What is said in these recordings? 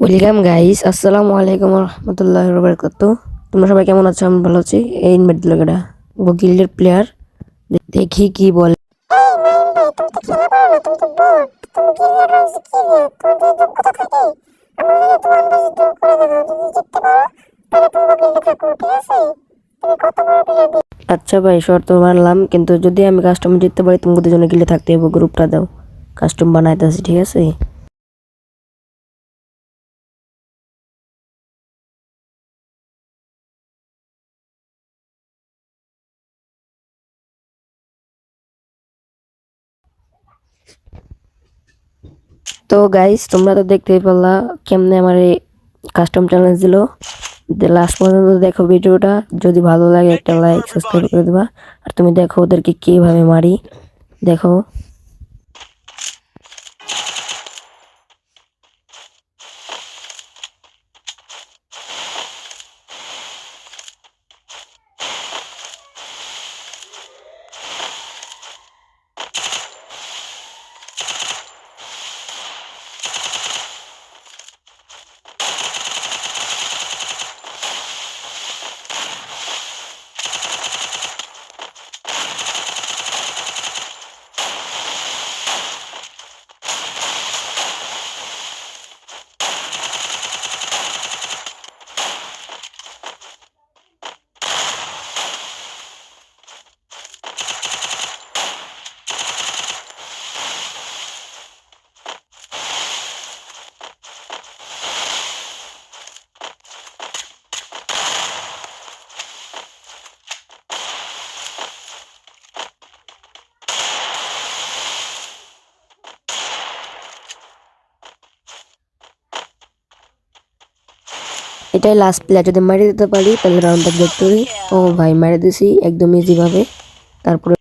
Welcome guys, আসসালামু আলাইকুম রহমতুল্লাহ বারাকাতু। তোমরা সবাই কেমন আছো? আমি ভালো আছি। এই ইনভাইট দিল কেডা? গিল্ডের প্লেয়ার, দেখি কি বলে। এই মাইন ভাই, তুমি তো খেলা পারো না, তুমি তো বট। তুমি গিরিয়া রয়েছে কি রে? তোমার যদি যোগ্যতা থাকে আমার যদি তোমার বেশি দূর করে দেখাও, যদি জিততে পারো তাহলে তুমি গিল্ডে থাকো, ঠিক আছে? তুমি কত বড় প্লেয়ার? আচ্ছা ভাই, শর্ত মানলাম, কিন্তু যদি আমি কাস্টম জিততে পারি তুমি দুজনে গিল্ডে থাকতে হবে। গ্রুপটা দাও, কাস্টম বানাইতেছি, ঠিক আছে? তো গাইস, তোমরা তো দেখতেই পারলা কেমনে আমার কাস্টম চ্যালেঞ্জ দিল। লাস্ট পর্যন্ত দেখো ভিডিওটা। যদি ভালো লাগে একটা লাইক সাবস্ক্রাইব করে দিবা। আর তুমি দেখো ওদেরকে কিভাবে মারি, দেখো। এটাই লাস্ট প্লেয়ার, যদি মারি দিতে পারি তাহলে রাউন্ডটা ভিক্টরি। ও ভাই, মারি দিছি একদম ইজি ভাবে। তারপরে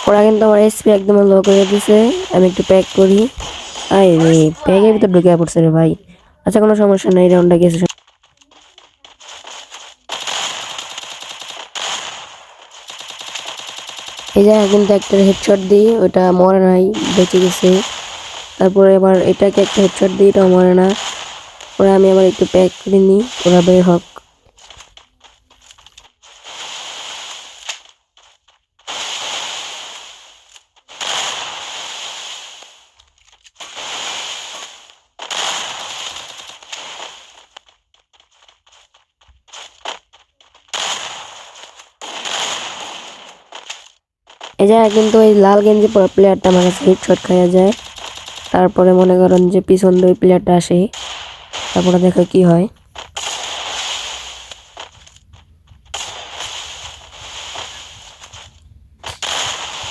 ওরা কিন্তু আমার এসপি একদম লো করে দিছে। আমি একটু প্যাক করি। আই রে, প্যাকের ভিতর ঢুকে পড়ছে রে ভাই। আচ্ছা, কোনো সমস্যা নাই, রাউন্ডটা গেছে। এই জায়গায় কিন্তু একটা হেডশট দিই, ওটা মরে নাই, বেঁচে গেছে। তারপরে আবার এটাকে একটা হেডশট দিই, এটাও মরে না। পরে আমি আবার একটু প্যাক করে নিই, ওরা বের হোক। এই জায়গায় কিন্তু ওই লাল গেঞ্জি পরা প্লেয়ারটা আমার কাছে হেডশট খাইয়া যায়। তারপরে মনে করেন যে পিছন দিয়ে প্লেয়ারটা আসে, তারপরে দেখো কি হয়।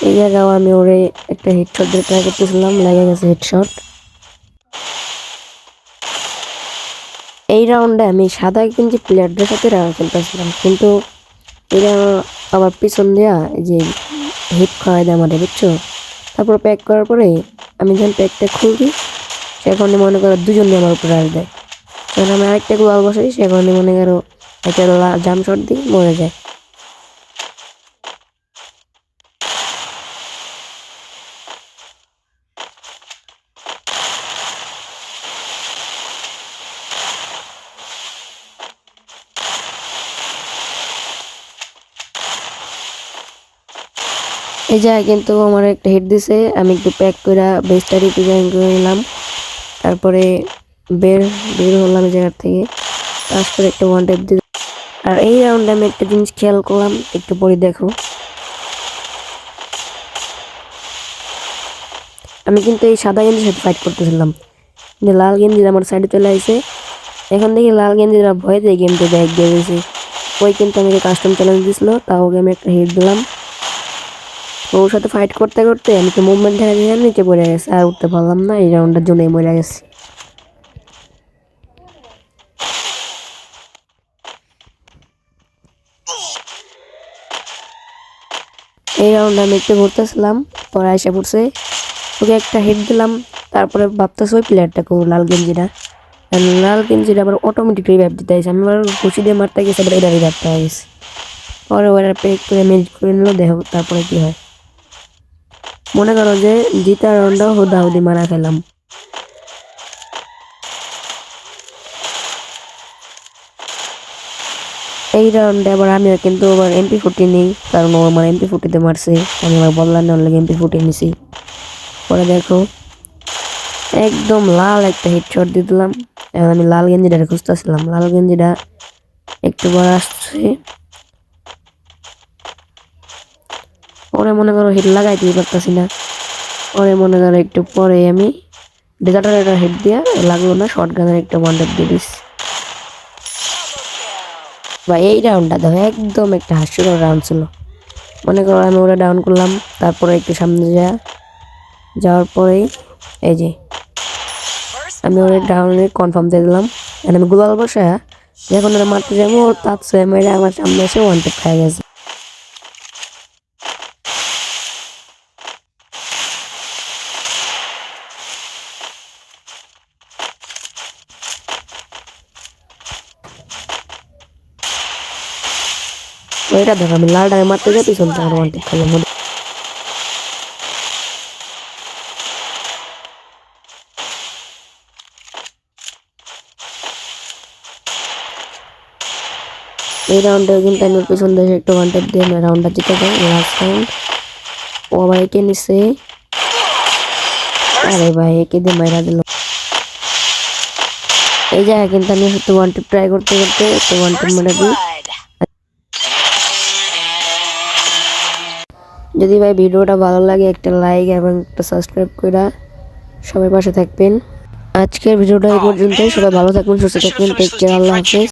এই জায়গাও আমি ওরে একটা হেডশট দিয়ে ট্রাই করতেছিলাম, লেগে গেছে হেডশট। এই রাউন্ডে আমি সাদা গেঞ্জি প্লেয়ারদের সাথে রাউন্ড খেলতেছিলাম, কিন্তু এরা আবার পিছন দিয়া এই যে হিট খাওয়াই দেয় আমাদের, বুঝছো? তারপর প্যাক করার পরে আমি যখন প্যাকটা খুলবি, সেখানে মনে করো দুজনে আমার উপরে আর দেয়। যখন আমি আরেকটা গোয়াল বসাই, সেখানে মনে করো একটা জাম শট দিই, মরে যায়। এই জায়গায় কিন্তু আমার একটা হিট দিছে, আমি একটু প্যাক করে বেসটা রিপ্রেজেন্ট করে নিলাম। তারপরে বের বের হলাম এই জায়গার থেকে। তারপরে একটা ওয়ান ট্যাপ দিই। আর এই রাউন্ডে আমি একটা জিনিস খেয়াল করলাম, একটু পরে দেখো। আমি কিন্তু এই সাদা গেঞ্জির সাথে ফাইট করতেছিলাম, কিন্তু লাল গেঞ্জির আমার সাইডে চলে আসে। এখন দেখি লাল গেঞ্জিরা ভয় দিয়ে গেমটা ব্যাগ দিয়ে দিয়েছে। ওই কিন্তু আমাকে কাস্টম চ্যালেঞ্জ দিছিল, তাও আমি একটা হিট দিলাম। ওর সাথে ফাইট করতে করতে আমি তো মুভমেন্ট দেখা দিয়ে নিচে পড়ে গেছে, আর উঠতে পারলাম না। এই রাউন্ডের জন্যই মরে গেছি। এই রাউন্ডে আমি একটু ঘুরতেছিলাম, পরে এসে পড়ছে, ওকে একটা হিট দিলাম। তারপরে ভাবতেছে ওই প্লেয়ারটাকে, লাল গেঞ্জিটা, লাল গেঞ্জিটা আবার অটোমেটিক রিভাইভ দিতে আসে। আমি আবার ঘুষি দিয়ে মারতে গেছি, আবার এটা রিভাইভ পেয়ে গেছি। পরে ওরা পেক করে মেজ করে নিল, দেখো তারপরে কি হয়। মনে করো যে জিতা রাউন্ডটা হুদাহুদি মারা খেলাম। এই রাউন্ডে আবার আমিও কিন্তু আবার MP40 নেই, কারণ ও আমার MP40 মারছে, আমি আবার বললাম না লাগে MP40 নিছি। পরে দেখো একদম লাল একটা হেডশট দিয়ে দিলাম। এখন আমি লাল গেঞ্জিটা খুঁজতেছিলাম, লাল গেঞ্জিটা একটু বড় আসছে। পরে মনে করো হিট লাগাইতেই পারতাছি না। পরে মনে করো একটু পরে আমি ডেজার্টার হিট দিয়া লাগলো না, শর্ট গানের একটা ওয়ান্ডার দিয়ে দিস। বা এই রাউন্ডটা দেখো একদম একটা হাস্যকর রাউন্ড ছিল। মনে করো আমি ওরা ডাউন করলাম, তারপরে একটু সামনে যাওয়ার পরেই এই যে আমি ওরা ডাউনে কনফার্ম দিয়ে দিলাম। আমি গুলাল বসা যখন ওরা মারতে যাবো, তার সে মেরে আমার সামনে এসে ওয়ান টেপ খাই গেছে। ওইটা দেখো আমি লাল ডাকে মারতে যাই, পিছন থেকে ওয়ান টেপ খেলাম। এই রাউন্ডে কিন্তু আমি পিছন থেকে একটা ওয়ান টেপ দিয়ে রাউন্ডটা জিতে যাই। লাস্ট রাউন্ড ও আবার একে নিচ্ছে। আরে ভাই একে দিয়ে মাইরা দিল। এই জায়গায় কিন্তু আমি হয়তো ওয়ান টেপ ট্রাই করতে করতে একটা ওয়ান টেপ মেরে দিই। যদি ভাই ভিডিওটা ভালো লাগে একটা লাইক এবং একটা সাবস্ক্রাইব করে সবাই পাশে থাকবেন। আজকের ভিডিওটা এই পর্যন্তই। সবাই ভালো থাকবেন, সুস্থ থাকবেন, টেক কেয়ার, আল্লাহ হাফেজ।